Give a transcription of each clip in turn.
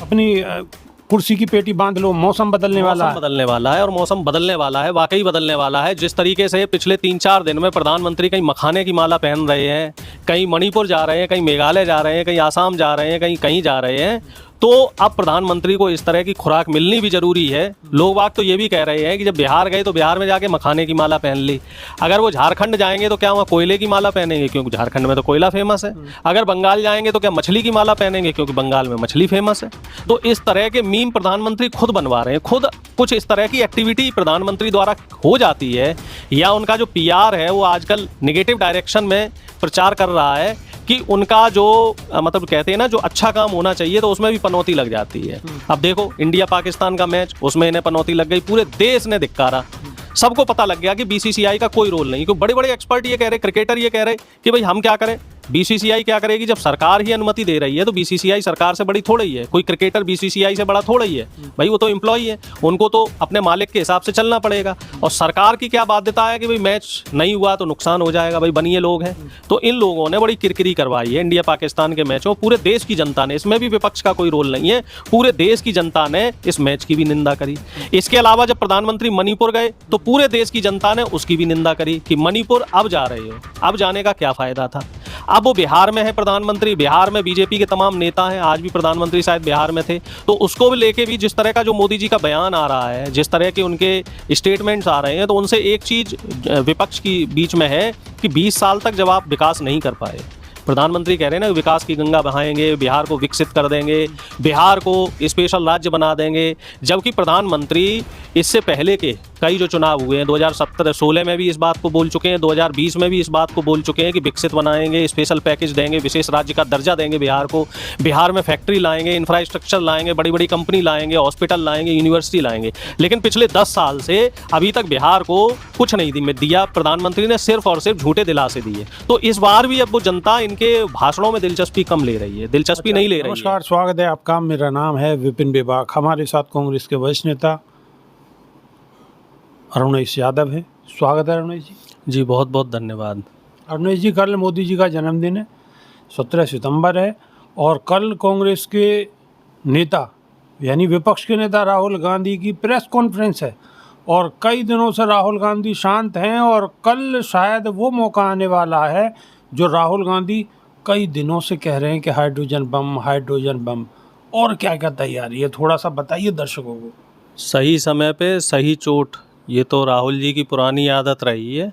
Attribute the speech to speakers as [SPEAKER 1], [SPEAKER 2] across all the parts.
[SPEAKER 1] अपनी कुर्सी की पेटी बांध लो, मौसम बदलने वाला है।
[SPEAKER 2] बदलने वाला है और मौसम बदलने वाला है, वाकई बदलने वाला है। जिस तरीके से पिछले 3-4 दिन में प्रधानमंत्री कहीं मखाने की माला पहन रहे हैं, कहीं मणिपुर जा रहे हैं, कहीं मेघालय जा रहे हैं, कहीं आसाम जा रहे हैं, कहीं कहीं जा रहे हैं, तो अब प्रधानमंत्री को इस तरह की खुराक मिलनी भी जरूरी है। लोग बाग तो ये भी कह रहे हैं कि जब बिहार गए तो बिहार में जाके मखाने की माला पहन ली, अगर वो झारखंड जाएंगे तो क्या वहाँ कोयले की माला पहनेंगे, क्योंकि झारखंड में तो कोयला फेमस है। अगर बंगाल जाएंगे तो क्या मछली की माला पहनेंगे, क्योंकि बंगाल में मछली फेमस है। तो इस तरह के मीम प्रधानमंत्री खुद बनवा रहे हैं। खुद कुछ इस तरह की एक्टिविटी प्रधानमंत्री द्वारा हो जाती है, या उनका जो पीआर है वो आजकल निगेटिव डायरेक्शन में प्रचार कर रहा है कि उनका जो मतलब कहते हैं ना, जो अच्छा काम होना चाहिए तो उसमें भी पनौती लग जाती है। अब देखो इंडिया पाकिस्तान का मैच, उसमें इन्हें पनौती लग गई, पूरे देश ने धिक्कारा, सबको पता लग गया कि बीसीसीआई का कोई रोल नहीं। क्योंकि बड़े बड़े एक्सपर्ट ये कह रहे, क्रिकेटर ये कह रहे कि भाई हम क्या करें, बीसीसीआई क्या करेगी, जब सरकार ही अनुमति दे रही है तो बीसीसीआई सरकार से बड़ी थोड़ा ही है, कोई क्रिकेटर बीसीसीआई से बड़ा थोड़ा ही है भाई, वो तो एम्प्लॉय है, उनको तो अपने मालिक के हिसाब से चलना पड़ेगा। और सरकार की क्या बाध्यता है कि भाई मैच नहीं हुआ तो नुकसान हो जाएगा, भाई बनिए लोग हैं। तो इन लोगों ने बड़ी किरकिरी करवाई है इंडिया पाकिस्तान के मैचों, पूरे देश की जनता ने, इसमें भी विपक्ष का कोई रोल नहीं है, पूरे देश की जनता ने इस मैच की भी निंदा करी। इसके अलावा जब प्रधानमंत्री मणिपुर गए तो पूरे देश की जनता ने उसकी भी निंदा करी कि मणिपुर अब जा रहे हो, अब जाने का क्या फायदा था। अब वो बिहार में है प्रधानमंत्री, बिहार में बीजेपी के तमाम नेता हैं, आज भी प्रधानमंत्री शायद बिहार में थे, तो उसको भी लेके भी जिस तरह का जो मोदी जी का बयान आ रहा है, जिस तरह के उनके स्टेटमेंट्स आ रहे हैं, तो उनसे एक चीज विपक्ष की बीच में है कि 20 साल तक जब आप विकास नहीं कर पाए, प्रधानमंत्री कह रहे हैं ना विकास की गंगा बहाएंगे, बिहार को विकसित कर देंगे, बिहार को स्पेशल राज्य बना देंगे, जबकि प्रधानमंत्री इससे पहले के कई जो चुनाव हुए हैं 2017-16 में भी इस बात को बोल चुके हैं, 2020 में भी इस बात को बोल चुके हैं कि विकसित बनाएंगे, स्पेशल पैकेज देंगे, विशेष राज्य का दर्जा देंगे बिहार को, बिहार में फैक्ट्री लाएंगे, इंफ्रास्ट्रक्चर लाएंगे, बड़ी बड़ी कंपनी लाएंगे, हॉस्पिटल लाएंगे, यूनिवर्सिटी लाएंगे। लेकिन पिछले 10 साल से अभी तक बिहार को कुछ नहीं दिया, प्रधानमंत्री ने सिर्फ और सिर्फ झूठे दिलासे दिए। तो इस बार भी अब वो जनता इनके भाषणों में दिलचस्पी कम ले रही है, दिलचस्पी नहीं ले रही है।
[SPEAKER 1] नमस्कार, स्वागत है आपका। मेरा नाम है विपिन बेबाक। हमारे साथ कांग्रेस के वरिष्ठ नेता अरुणेश यादव है। स्वागत है अरुणेश जी।
[SPEAKER 2] जी बहुत बहुत धन्यवाद।
[SPEAKER 1] अरुणेश जी, कल मोदी जी का जन्मदिन है, 17 सितंबर है, और कल कांग्रेस के नेता यानी विपक्ष के नेता राहुल गांधी की प्रेस कॉन्फ्रेंस है, और कई दिनों से राहुल गांधी शांत हैं, और कल शायद वो मौका आने वाला है जो राहुल गांधी कई दिनों से कह रहे हैं कि हाइड्रोजन बम और क्या क्या तैयारी है, थोड़ा सा बताइए दर्शकों को।
[SPEAKER 2] सही समय पे सही चोट, ये तो राहुल जी की पुरानी आदत रही है।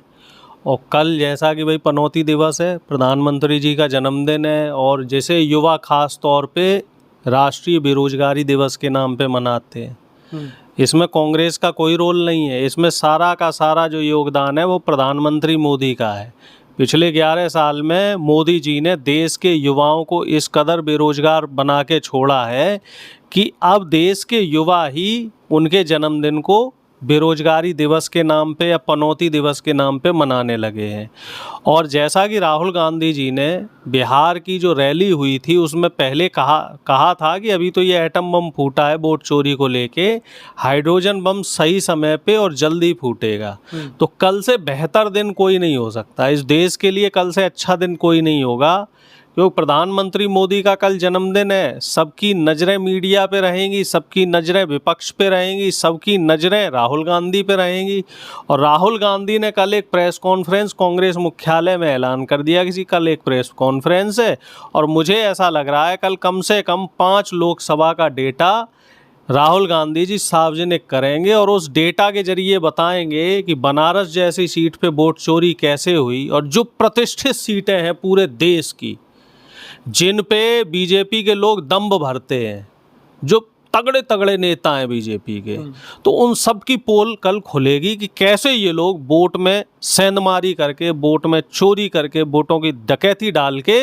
[SPEAKER 2] और कल जैसा कि भाई पनौती दिवस है, प्रधानमंत्री जी का जन्मदिन है, और जैसे युवा खास तौर पे राष्ट्रीय बेरोजगारी दिवस के नाम पे मनाते हैं, इसमें कांग्रेस का कोई रोल नहीं है। इसमें सारा का सारा जो योगदान है वो प्रधानमंत्री मोदी का है। पिछले 11 साल में मोदी जी ने देश के युवाओं को इस कदर बेरोजगार बना के छोड़ा है कि अब देश के युवा ही उनके जन्मदिन को बेरोजगारी दिवस के नाम पे या पनौती दिवस के नाम पे मनाने लगे हैं। और जैसा कि राहुल गांधी जी ने बिहार की जो रैली हुई थी उसमें पहले कहा था कि अभी तो ये एटम बम फूटा है वोट चोरी को लेके, हाइड्रोजन बम सही समय पे और जल्दी फूटेगा। तो कल से बेहतर दिन कोई नहीं हो सकता, इस देश के लिए कल से अच्छा दिन कोई नहीं होगा, क्योंकि प्रधानमंत्री मोदी का कल जन्मदिन है। सबकी नज़रें मीडिया पे रहेंगी, सबकी नज़रें विपक्ष पे रहेंगी, सबकी नज़रें राहुल गांधी पे रहेंगी। और राहुल गांधी ने कल एक प्रेस कॉन्फ्रेंस कांग्रेस मुख्यालय में ऐलान कर दिया कि कल एक प्रेस कॉन्फ्रेंस है, और मुझे ऐसा लग रहा है कल कम से कम 5 लोकसभा का डेटा राहुल गांधी जी सार्वजनिक करेंगे, और उस डेटा के जरिए बताएंगे कि बनारस जैसी सीट पे वोट चोरी कैसे हुई, और जो प्रतिष्ठित सीटें हैं पूरे देश की, जिन पे बीजेपी के लोग दम्भ भरते हैं, जो तगड़े तगड़े नेता हैं बीजेपी के, तो उन सब की पोल कल खुलेगी कि कैसे ये लोग वोट में सेंधमारी करके, वोट में चोरी करके, वोटों की डकैती डाल के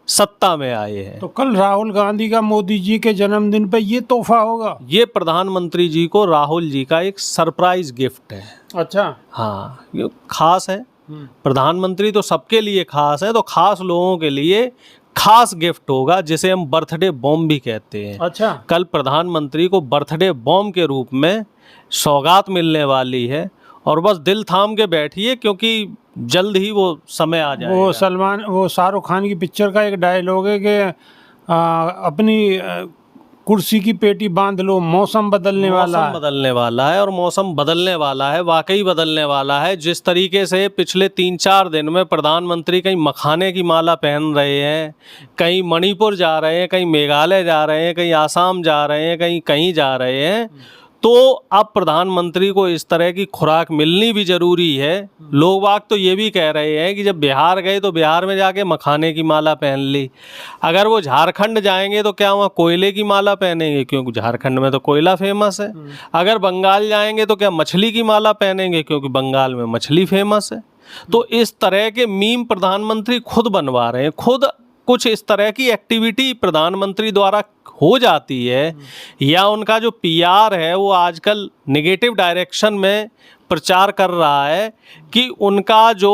[SPEAKER 2] सत्ता में आए हैं।
[SPEAKER 1] तो कल राहुल गांधी का मोदी जी के जन्मदिन पे ये तोहफा होगा,
[SPEAKER 2] ये प्रधानमंत्री जी को राहुल जी का एक सरप्राइज गिफ्ट है।
[SPEAKER 1] अच्छा,
[SPEAKER 2] हाँ, ये खास है। प्रधानमंत्री तो सबके लिए खास है, तो खास लोगों के लिए खास गिफ्ट होगा, जिसे हम बर्थडे बॉम्ब भी कहते हैं।
[SPEAKER 1] अच्छा,
[SPEAKER 2] कल प्रधानमंत्री को बर्थडे बॉम्ब के रूप में सौगात मिलने वाली है, और बस दिल थाम के बैठिए क्योंकि जल्द ही वो समय आ जाएगा।
[SPEAKER 1] वो शाहरुख खान की पिक्चर का एक डायलॉग है कि अपनी कुर्सी की पेटी बांध लो, मौसम बदलने वाला
[SPEAKER 2] मौसम
[SPEAKER 1] है।
[SPEAKER 2] बदलने वाला है और मौसम बदलने वाला है, वाकई बदलने वाला है। जिस तरीके से पिछले 3-4 दिन में प्रधानमंत्री कहीं मखाने की माला पहन रहे हैं, कहीं मणिपुर जा रहे हैं, कहीं मेघालय जा रहे हैं, कहीं आसाम जा रहे हैं, कहीं कहीं जा रहे हैं, तो अब प्रधानमंत्री को इस तरह की खुराक मिलनी भी जरूरी है। लोग बाग तो ये भी कह रहे हैं कि जब बिहार गए तो बिहार में जाके मखाने की माला पहन ली, अगर वो झारखंड जाएंगे तो क्या वहाँ कोयले की माला पहनेंगे, क्योंकि झारखंड में तो कोयला फेमस है। अगर बंगाल जाएंगे तो क्या मछली की माला पहनेंगे, क्योंकि बंगाल में मछली फेमस है। तो इस तरह के मीम प्रधानमंत्री खुद बनवा रहे हैं। खुद कुछ इस तरह की एक्टिविटी प्रधानमंत्री द्वारा हो जाती है, या उनका जो पीआर है वो आजकल नेगेटिव डायरेक्शन में प्रचार कर रहा है कि उनका जो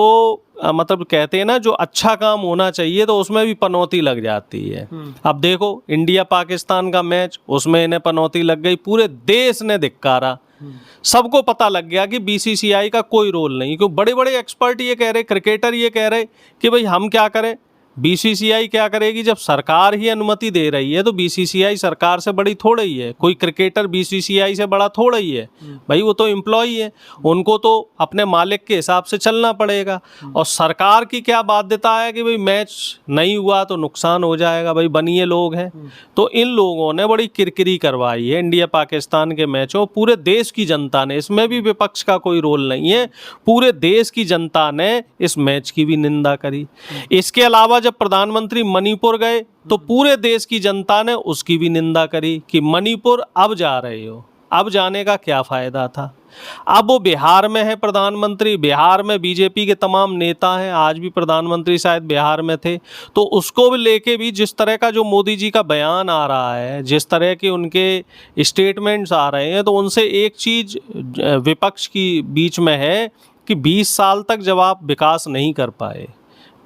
[SPEAKER 2] मतलब कहते हैं ना, जो अच्छा काम होना चाहिए तो उसमें भी पनौती लग जाती है। अब देखो इंडिया पाकिस्तान का मैच, उसमें इन्हें पनौती लग गई, पूरे देश ने धिक्कारा, सबको पता लग गया कि बीसीसीआई का कोई रोल नहीं। क्योंकि बड़े बड़े एक्सपर्ट ये कह रहे, क्रिकेटर ये कह रहे कि भाई हम क्या करें, बीसीसीआई क्या करेगी, जब सरकार ही अनुमति दे रही है तो बीसीसीआई सरकार से बड़ी थोड़ा ही है, कोई क्रिकेटर बीसीसीआई से बड़ा थोड़ा ही है। भाई वो तो एम्प्लॉई है, उनको तो अपने मालिक के हिसाब से चलना पड़ेगा। और सरकार की क्या बाध्यता है कि भाई मैच नहीं हुआ तो नुकसान हो जाएगा, भाई बनिए लोग हैं। तो इन लोगों ने बड़ी किरकिरी करवाई है इंडिया पाकिस्तान के मैचों, पूरे देश की जनता ने, इसमें भी विपक्ष का कोई रोल नहीं है, पूरे देश की जनता ने इस मैच की भी निंदा करी। इसके अलावा जब प्रधानमंत्री मणिपुर गए तो पूरे देश की जनता ने उसकी भी निंदा करी कि मणिपुर अब जा रहे हो, अब जाने का क्या फायदा था। अब वो बिहार में है प्रधानमंत्री, बिहार में बीजेपी के तमाम नेता हैं, आज भी प्रधानमंत्री शायद बिहार में थे, तो उसको भी लेके भी जिस तरह का जो मोदी जी का बयान आ रहा है, जिस तरह के उनके स्टेटमेंट्स आ रहे हैं, तो उनसे एक चीज़ विपक्ष की बीच में है कि 20 साल तक जब आप विकास नहीं कर पाए,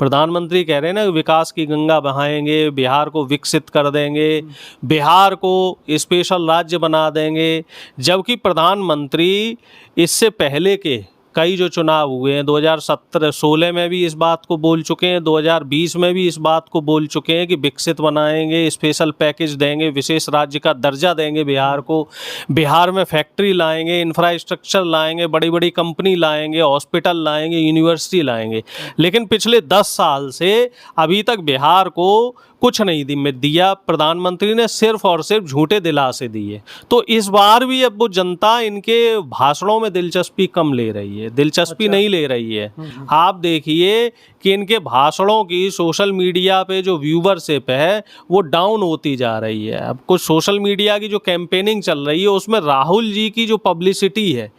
[SPEAKER 2] प्रधानमंत्री कह रहे हैं ना विकास की गंगा बहाएंगे, बिहार को विकसित कर देंगे, बिहार को स्पेशल राज्य बना देंगे, जबकि प्रधानमंत्री इससे पहले के कई जो चुनाव हुए हैं 2017-16 में भी इस बात को बोल चुके हैं, 2020 में भी इस बात को बोल चुके हैं कि विकसित बनाएंगे, स्पेशल पैकेज देंगे, विशेष राज्य का दर्जा देंगे बिहार को, बिहार में फैक्ट्री लाएंगे, इंफ्रास्ट्रक्चर लाएंगे, बड़ी बड़ी कंपनी लाएंगे, हॉस्पिटल लाएंगे, यूनिवर्सिटी लाएंगे। लेकिन पिछले 10 साल से अभी तक बिहार को कुछ नहीं दिया, प्रधानमंत्री ने सिर्फ और सिर्फ झूठे दिलासे दिए। तो इस बार भी अब वो जनता इनके भाषणों में दिलचस्पी कम ले रही है, दिलचस्पी नहीं ले रही है। आप देखिए कि इनके भाषणों की सोशल मीडिया पे जो व्यूवरशिप है वो डाउन होती जा रही है। अब कुछ सोशल मीडिया की जो कैंपेनिंग चल रही है उसमें राहुल जी की जो पब्लिसिटी है,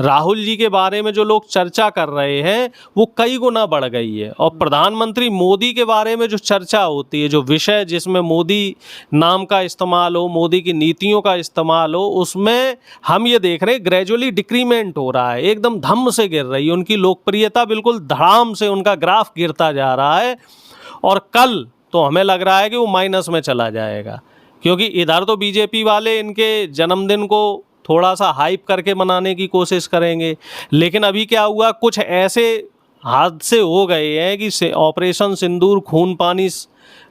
[SPEAKER 2] राहुल जी के बारे में जो लोग चर्चा कर रहे हैं वो कई गुना बढ़ गई है। और प्रधानमंत्री मोदी के बारे में जो चर्चा होती है, जो विषय जिसमें मोदी नाम का इस्तेमाल हो, मोदी की नीतियों का इस्तेमाल हो, उसमें हम ये देख रहे हैं ग्रेजुअली डिक्रीमेंट हो रहा है, एकदम धम्म से गिर रही है उनकी लोकप्रियता, बिल्कुल धड़ाम से उनका ग्राफ गिरता जा रहा है। और कल तो हमें लग रहा है कि वो माइनस में चला जाएगा, क्योंकि इधर तो बीजेपी वाले इनके जन्मदिन को थोड़ा सा हाइप करके मनाने की कोशिश करेंगे, लेकिन अभी क्या हुआ, कुछ ऐसे हादसे हो गए हैं कि ऑपरेशन सिंदूर खून पानी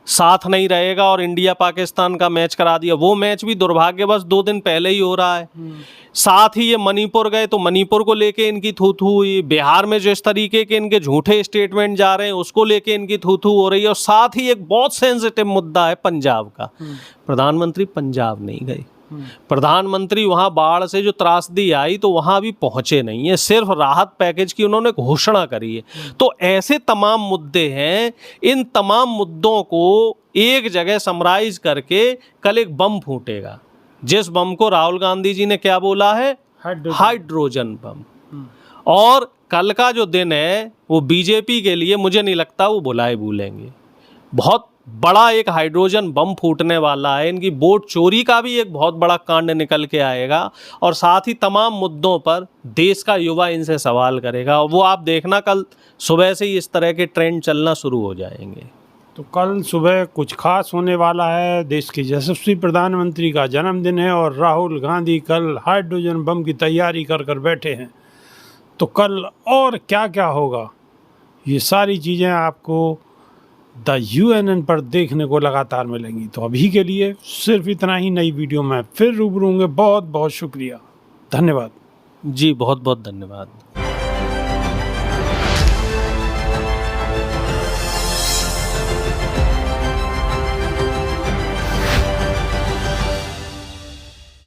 [SPEAKER 2] साथ नहीं रहेगा और इंडिया पाकिस्तान का मैच करा दिया। वो मैच भी दुर्भाग्यवश 2 दिन पहले ही हो रहा है। साथ ही ये मणिपुर गए तो मणिपुर को लेके इनकी थू थू हुई, बिहार में जो इस तरीके के इनके झूठे स्टेटमेंट जा रहे हैं उसको लेके इनकी थू थू हो रही है। और साथ ही एक बहुत सेंसिटिव मुद्दा है पंजाब का, प्रधानमंत्री पंजाब नहीं गए, प्रधानमंत्री वहां बाढ़ से जो त्रासदी आई तो वहां भी पहुंचे नहीं है, सिर्फ राहत पैकेज की उन्होंने घोषणा करी है। तो ऐसे तमाम मुद्दे हैं, इन तमाम मुद्दों को एक जगह समराइज करके कल एक बम फूटेगा, जिस बम को राहुल गांधी जी ने क्या बोला है, हाइड्रोजन बम। और कल का जो दिन है वो बीजेपी के लिए मुझे नहीं लगता वो भुलाए भूलेंगे। बहुत बड़ा एक हाइड्रोजन बम फूटने वाला है, इनकी वोट चोरी का भी एक बहुत बड़ा कांड निकल के आएगा, और साथ ही तमाम मुद्दों पर देश का युवा इनसे सवाल करेगा। और वो आप देखना कल सुबह से ही इस तरह के ट्रेंड चलना शुरू हो जाएंगे।
[SPEAKER 1] तो कल सुबह कुछ खास होने वाला है, देश के यशस्वी प्रधानमंत्री का जन्मदिन है और राहुल गांधी कल हाइड्रोजन बम की तैयारी कर बैठे हैं। तो कल और क्या क्या होगा, ये सारी चीज़ें आपको द UNN पर देखने को लगातार मिलेंगी। तो अभी के लिए सिर्फ इतना ही, नई वीडियो में फिर रूबरू होंगे। बहुत बहुत शुक्रिया, धन्यवाद।
[SPEAKER 2] जी बहुत बहुत धन्यवाद।